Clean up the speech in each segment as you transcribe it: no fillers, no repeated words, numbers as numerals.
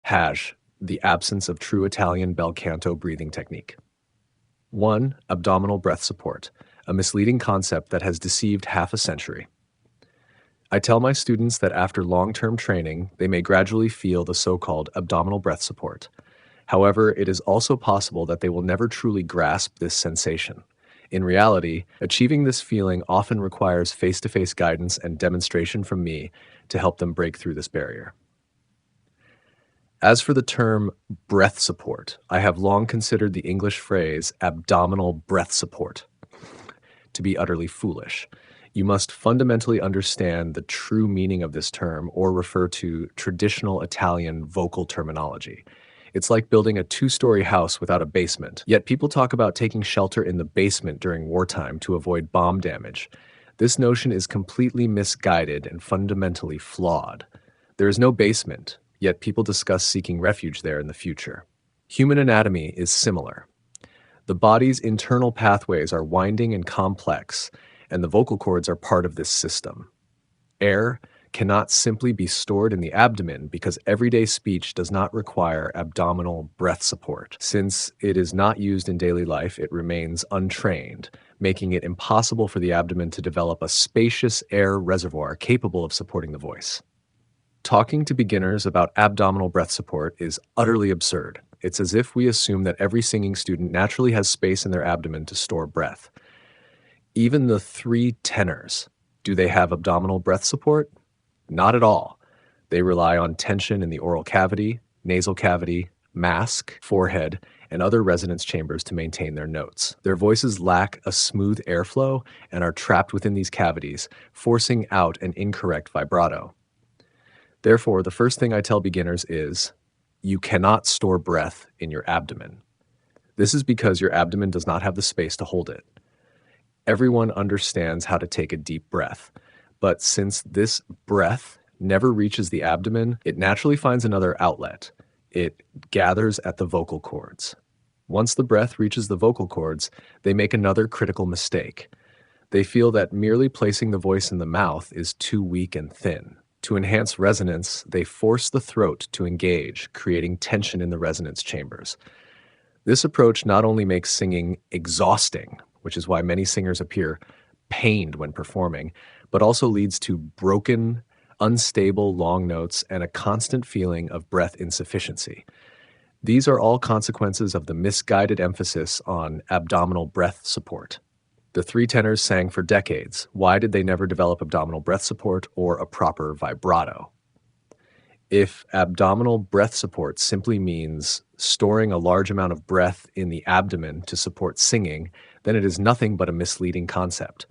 The absence of true Italian bel canto breathing technique. 1. Abdominal breath support, a misleading concept that has deceived half a century. I tell my students that after long-term training, they may gradually feel the so-called abdominal breath support. However, it is also possible that they will never truly grasp this sensation. In reality, achieving this feeling often requires face-to-face guidance and demonstration from me to help them break through this barrier. As for the term breath support, I have long considered the English phrase abdominal breath support to be utterly foolish. You must fundamentally understand the true meaning of this term or refer to traditional Italian vocal terminology. It's like building a two-story house without a basement, yet people talk about taking shelter in the basement during wartime to avoid bomb damage. This notion is completely misguided and fundamentally flawed. There is no basement, yet people discuss seeking refuge there in the future. Human anatomy is similar. The body's internal pathways are winding and complex, and the vocal cords are part of this system. Air cannot simply be stored in the abdomen because everyday speech does not require abdominal breath support. Since it is not used in daily life, it remains untrained, making it impossible for the abdomen to develop a spacious air reservoir capable of supporting the voice. Talking to beginners about abdominal breath support is utterly absurd. It's as if we assume that every singing student naturally has space in their abdomen to store breath. Even the 3 tenors, do they have abdominal breath support? Not at all. They rely on tension in the oral cavity, nasal cavity, mask, forehead, and other resonance chambers to maintain their notes. Their voices lack a smooth airflow and are trapped within these cavities, forcing out an incorrect vibrato. Therefore, the first thing I tell beginners is, you cannot store breath in your abdomen. This is because your abdomen does not have the space to hold it. Everyone understands how to take a deep breath, but since this breath never reaches the abdomen, it naturally finds another outlet. It gathers at the vocal cords. Once the breath reaches the vocal cords, they make another critical mistake. They feel that merely placing the voice in the mouth is too weak and thin. To enhance resonance, they force the throat to engage, creating tension in the resonance chambers. This approach not only makes singing exhausting, which is why many singers appear pained when performing, but also leads to broken, unstable long notes and a constant feeling of breath insufficiency. These are all consequences of the misguided emphasis on abdominal breath support. The 3 tenors sang for decades. Why did they never develop abdominal breath support or a proper vibrato? If abdominal breath support simply means storing a large amount of breath in the abdomen to support singing, then it is nothing but a misleading concept.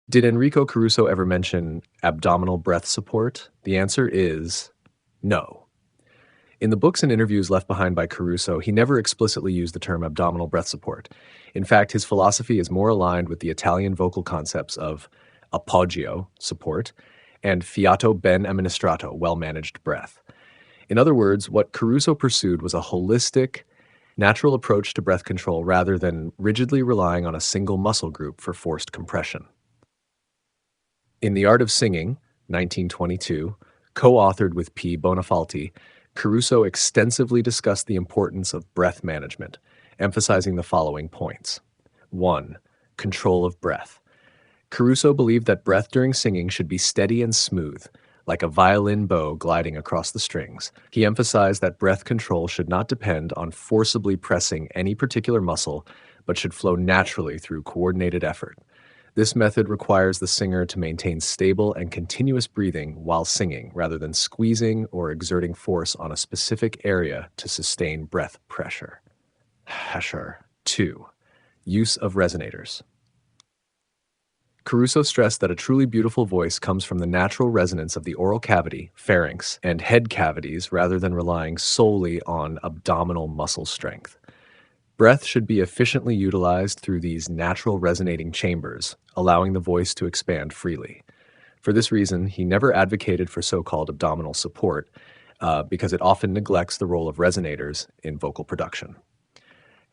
Did Enrico Caruso ever mention abdominal breath support? The answer is no. In the books and interviews left behind by Caruso, he never explicitly used the term abdominal breath support. In fact, his philosophy is more aligned with the Italian vocal concepts of appoggio, support, and fiato ben amministrato, well-managed breath. In other words, what Caruso pursued was a holistic, natural approach to breath control rather than rigidly relying on a single muscle group for forced compression. In The Art of Singing, 1922, co-authored with P. Bonafalti, Caruso extensively discussed the importance of breath management, emphasizing the following points. 1. Control of breath. Caruso believed that breath during singing should be steady and smooth, like a violin bow gliding across the strings. He emphasized that breath control should not depend on forcibly pressing any particular muscle, but should flow naturally through coordinated effort. This method requires the singer to maintain stable and continuous breathing while singing, rather than squeezing or exerting force on a specific area to sustain breath pressure. 2. Use of resonators. Caruso stressed that a truly beautiful voice comes from the natural resonance of the oral cavity, pharynx, and head cavities rather than relying solely on abdominal muscle strength. Breath should be efficiently utilized through these natural resonating chambers, allowing the voice to expand freely. For this reason, he never advocated for so-called abdominal support, because it often neglects the role of resonators in vocal production.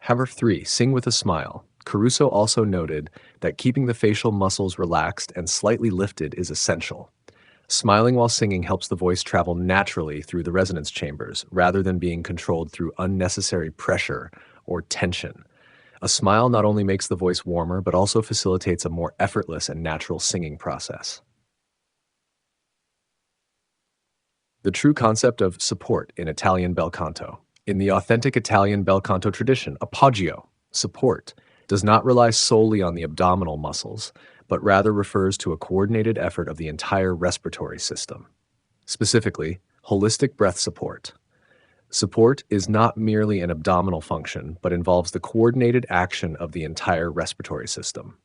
3. Sing with a smile. Caruso also noted that keeping the facial muscles relaxed and slightly lifted is essential. Smiling while singing helps the voice travel naturally through the resonance chambers rather than being controlled through unnecessary pressure or tension. A smile not only makes the voice warmer, but also facilitates a more effortless and natural singing process. The true concept of support in Italian bel canto. In the authentic Italian bel canto tradition, appoggio, support, does not rely solely on the abdominal muscles, but rather refers to a coordinated effort of the entire respiratory system. Specifically, holistic breath support. Support is not merely an abdominal function, but involves the coordinated action of the entire respiratory system.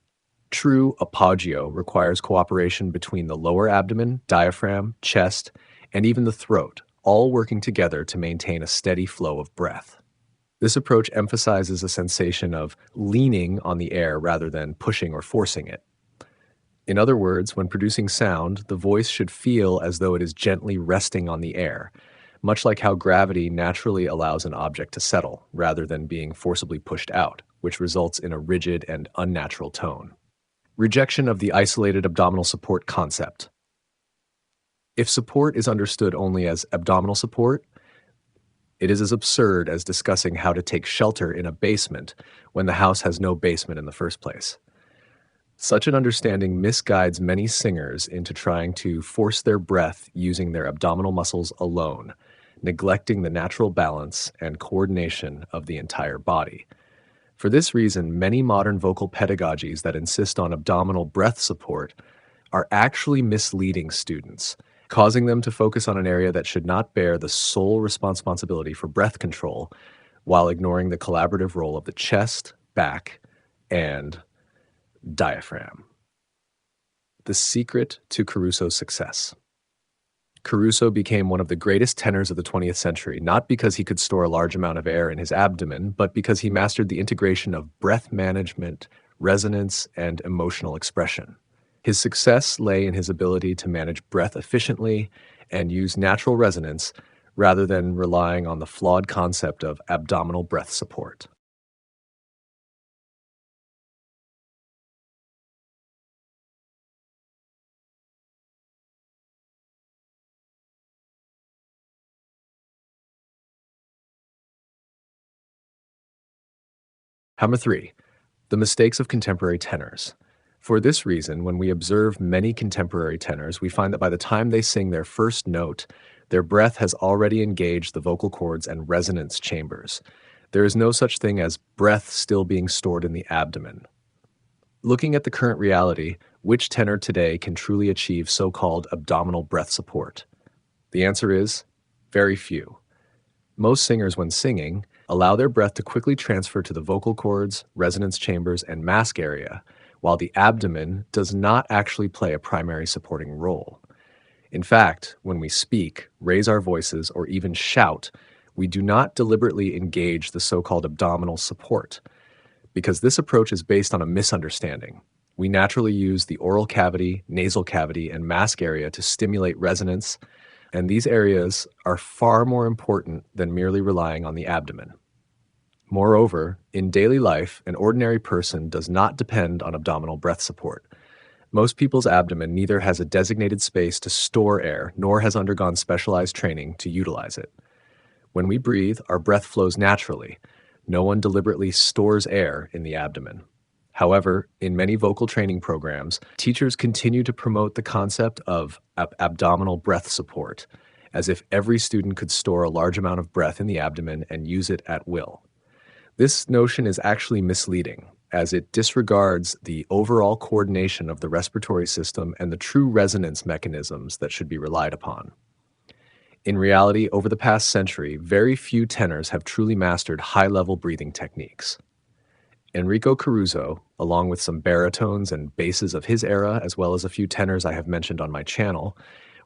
True appoggio requires cooperation between the lower abdomen, diaphragm, chest, and even the throat, all working together to maintain a steady flow of breath. This approach emphasizes a sensation of leaning on the air rather than pushing or forcing it. In other words, when producing sound, the voice should feel as though it is gently resting on the air, much like how gravity naturally allows an object to settle, rather than being forcibly pushed out, which results in a rigid and unnatural tone. Rejection of the isolated abdominal support concept. If support is understood only as abdominal support, it is as absurd as discussing how to take shelter in a basement when the house has no basement in the first place. Such an understanding misguides many singers into trying to force their breath using their abdominal muscles alone, neglecting the natural balance and coordination of the entire body. For this reason, many modern vocal pedagogies that insist on abdominal breath support are actually misleading students, causing them to focus on an area that should not bear the sole responsibility for breath control, while ignoring the collaborative role of the chest, back, and diaphragm. The secret to Caruso's success. Caruso became one of the greatest tenors of the 20th century, not because he could store a large amount of air in his abdomen, but because he mastered the integration of breath management, resonance, and emotional expression. His success lay in his ability to manage breath efficiently and use natural resonance rather than relying on the flawed concept of abdominal breath support. Hammer 3. The mistakes of contemporary tenors. For this reason, when we observe many contemporary tenors, we find that by the time they sing their first note, their breath has already engaged the vocal cords and resonance chambers. There is no such thing as breath still being stored in the abdomen. Looking at the current reality, which tenor today can truly achieve so-called abdominal breath support? The answer is very few. Most singers, when singing, allow their breath to quickly transfer to the vocal cords, resonance chambers, and mask area, while the abdomen does not actually play a primary supporting role. In fact, when we speak, raise our voices, or even shout, we do not deliberately engage the so-called abdominal support, because this approach is based on a misunderstanding. We naturally use the oral cavity, nasal cavity, and mask area to stimulate resonance, and these areas are far more important than merely relying on the abdomen. Moreover, in daily life, an ordinary person does not depend on abdominal breath support. Most people's abdomen neither has a designated space to store air nor has undergone specialized training to utilize it. When we breathe, our breath flows naturally. No one deliberately stores air in the abdomen. However, in many vocal training programs, teachers continue to promote the concept of abdominal breath support, as if every student could store a large amount of breath in the abdomen and use it at will. This notion is actually misleading, as it disregards the overall coordination of the respiratory system and the true resonance mechanisms that should be relied upon. In reality, over the past century, very few tenors have truly mastered high-level breathing techniques. Enrico Caruso, along with some baritones and basses of his era, as well as a few tenors I have mentioned on my channel,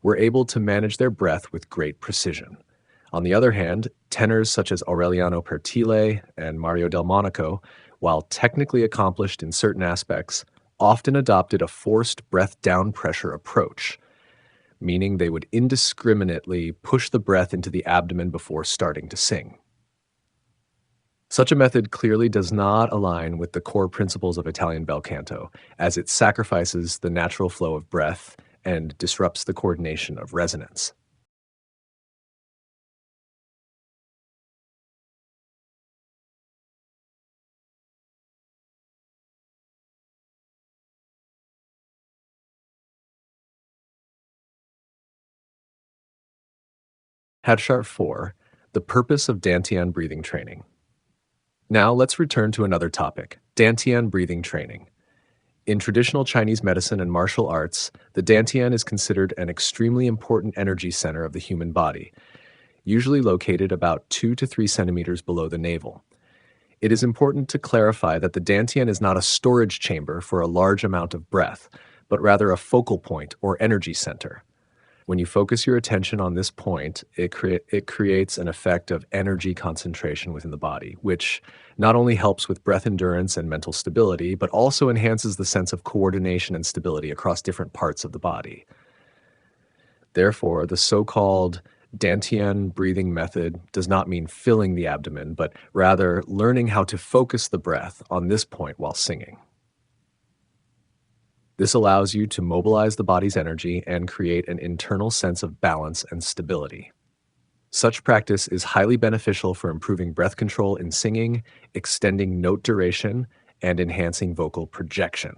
were able to manage their breath with great precision. On the other hand, tenors such as Aureliano Pertile and Mario Del Monaco, while technically accomplished in certain aspects, often adopted a forced breath down pressure approach, meaning they would indiscriminately push the breath into the abdomen before starting to sing. Such a method clearly does not align with the core principles of Italian bel canto, as it sacrifices the natural flow of breath and disrupts the coordination of resonance. Headshot 4. The purpose of Dantian breathing training. Now let's return to another topic, Dantian breathing training. In traditional Chinese medicine and martial arts, the Dantian is considered an extremely important energy center of the human body, usually located about 2 to 3 centimeters below the navel. It is important to clarify that the Dantian is not a storage chamber for a large amount of breath, but rather a focal point or energy center. When you focus your attention on this point, it creates an effect of energy concentration within the body, which not only helps with breath endurance and mental stability, but also enhances the sense of coordination and stability across different parts of the body. Therefore, the so-called Dantian breathing method does not mean filling the abdomen, but rather learning how to focus the breath on this point while singing. This allows you to mobilize the body's energy and create an internal sense of balance and stability. Such practice is highly beneficial for improving breath control in singing, extending note duration, and enhancing vocal projection.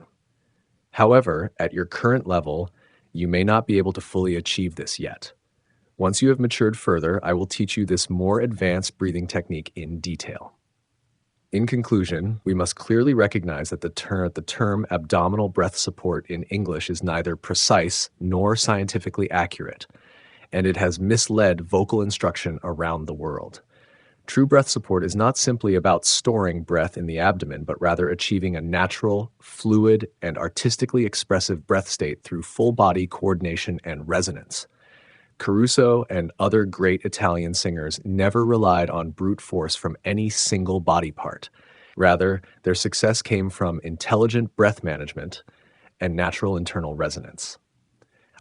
However, at your current level, you may not be able to fully achieve this yet. Once you have matured further, I will teach you this more advanced breathing technique in detail. In conclusion, we must clearly recognize that the term abdominal breath support in English is neither precise nor scientifically accurate, and it has misled vocal instruction around the world. True breath support is not simply about storing breath in the abdomen, but rather achieving a natural, fluid, and artistically expressive breath state through full body coordination and resonance. Caruso and other great Italian singers never relied on brute force from any single body part. Rather, their success came from intelligent breath management and natural internal resonance.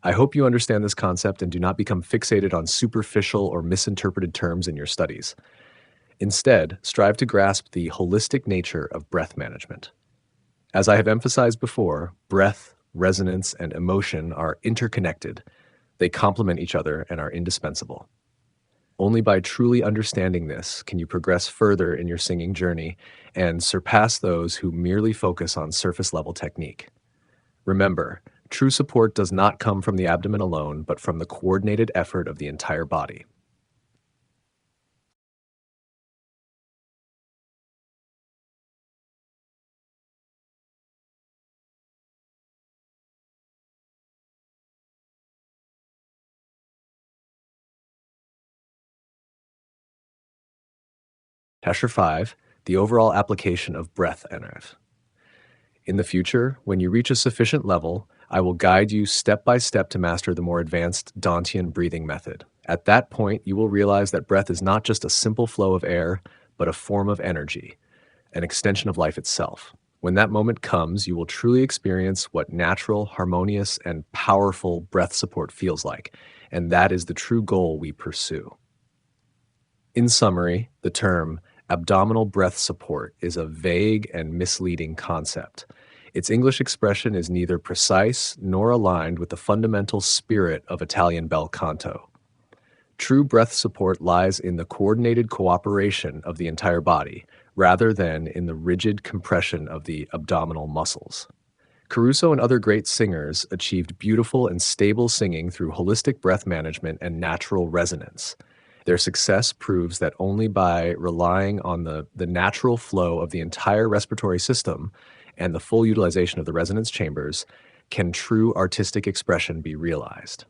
I hope you understand this concept and do not become fixated on superficial or misinterpreted terms in your studies. Instead, strive to grasp the holistic nature of breath management. As I have emphasized before, breath, resonance, and emotion are interconnected. They complement each other and are indispensable. Only by truly understanding this can you progress further in your singing journey and surpass those who merely focus on surface-level technique. Remember, true support does not come from the abdomen alone, but from the coordinated effort of the entire body. Tasher 5, the overall application of breath energy. In the future, when you reach a sufficient level, I will guide you step by step to master the more advanced Dantian breathing method. At that point, you will realize that breath is not just a simple flow of air, but a form of energy, an extension of life itself. When that moment comes, you will truly experience what natural, harmonious, and powerful breath support feels like, and that is the true goal we pursue. In summary, the term abdominal breath support is a vague and misleading concept. Its English expression is neither precise nor aligned with the fundamental spirit of Italian bel canto. True breath support lies in the coordinated cooperation of the entire body, rather than in the rigid compression of the abdominal muscles. Caruso and other great singers achieved beautiful and stable singing through holistic breath management and natural resonance. Their success proves that only by relying on the natural flow of the entire respiratory system and the full utilization of the resonance chambers can true artistic expression be realized.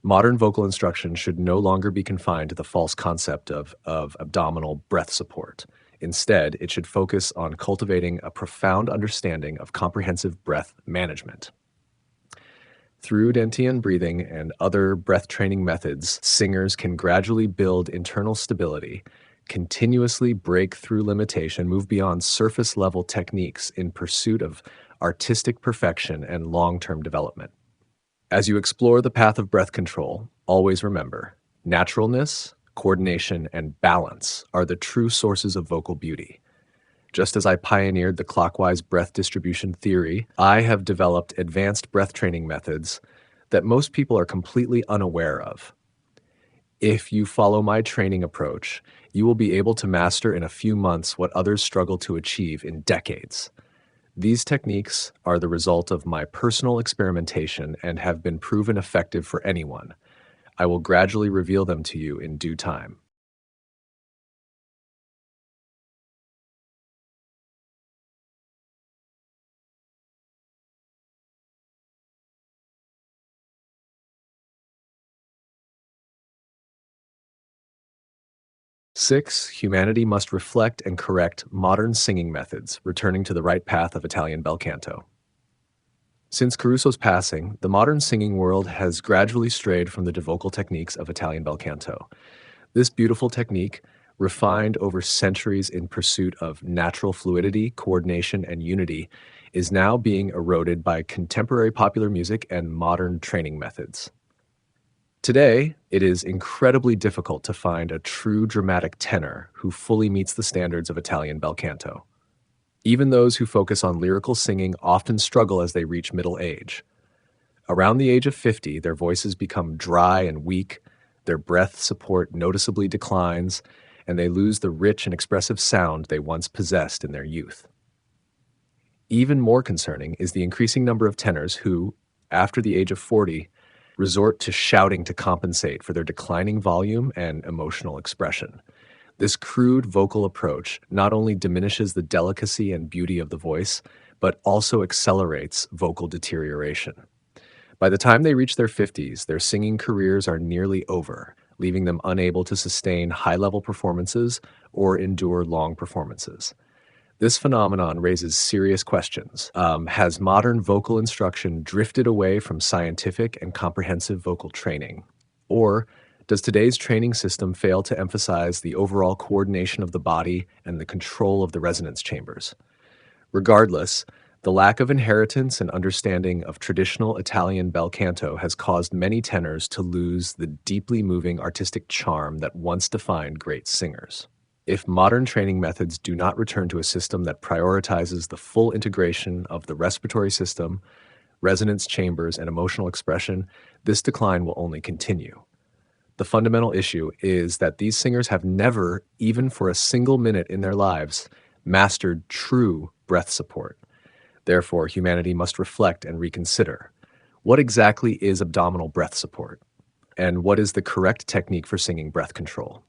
Modern vocal instruction should no longer be confined to the false concept of abdominal breath support. Instead, it should focus on cultivating a profound understanding of comprehensive breath management. Through Dantian breathing and other breath training methods, singers can gradually build internal stability, continuously break through limitation, move beyond surface level techniques in pursuit of artistic perfection and long-term development. As you explore the path of breath control, always remember naturalness, coordination, and balance are the true sources of vocal beauty. Just as I pioneered the clockwise breath distribution theory, I have developed advanced breath training methods that most people are completely unaware of. If you follow my training approach, you will be able to master in a few months what others struggle to achieve in decades. These techniques are the result of my personal experimentation and have been proven effective for anyone. I will gradually reveal them to you in due time. 6. Humanity must reflect and correct modern singing methods, returning to the right path of Italian bel canto. Since Caruso's passing, the modern singing world has gradually strayed from the devocal techniques of Italian bel canto. This beautiful technique, refined over centuries in pursuit of natural fluidity, coordination, and unity, is now being eroded by contemporary popular music and modern training methods. Today, it is incredibly difficult to find a true dramatic tenor who fully meets the standards of Italian bel canto. Even those who focus on lyrical singing often struggle as they reach middle age. Around the age of 50, their voices become dry and weak, their breath support noticeably declines, and they lose the rich and expressive sound they once possessed in their youth. Even more concerning is the increasing number of tenors who, after the age of 40, resort to shouting to compensate for their declining volume and emotional expression. This crude vocal approach not only diminishes the delicacy and beauty of the voice, but also accelerates vocal deterioration. By the time they reach their 50s, their singing careers are nearly over, leaving them unable to sustain high-level performances or endure long performances. This phenomenon raises serious questions. Has modern vocal instruction drifted away from scientific and comprehensive vocal training? Or does today's training system fail to emphasize the overall coordination of the body and the control of the resonance chambers? Regardless, the lack of inheritance and understanding of traditional Italian bel canto has caused many tenors to lose the deeply moving artistic charm that once defined great singers. If modern training methods do not return to a system that prioritizes the full integration of the respiratory system, resonance chambers, and emotional expression, this decline will only continue. The fundamental issue is that these singers have never, even for a single minute in their lives, mastered true breath support. Therefore, humanity must reflect and reconsider. What exactly is abdominal breath support? And what is the correct technique for singing breath control?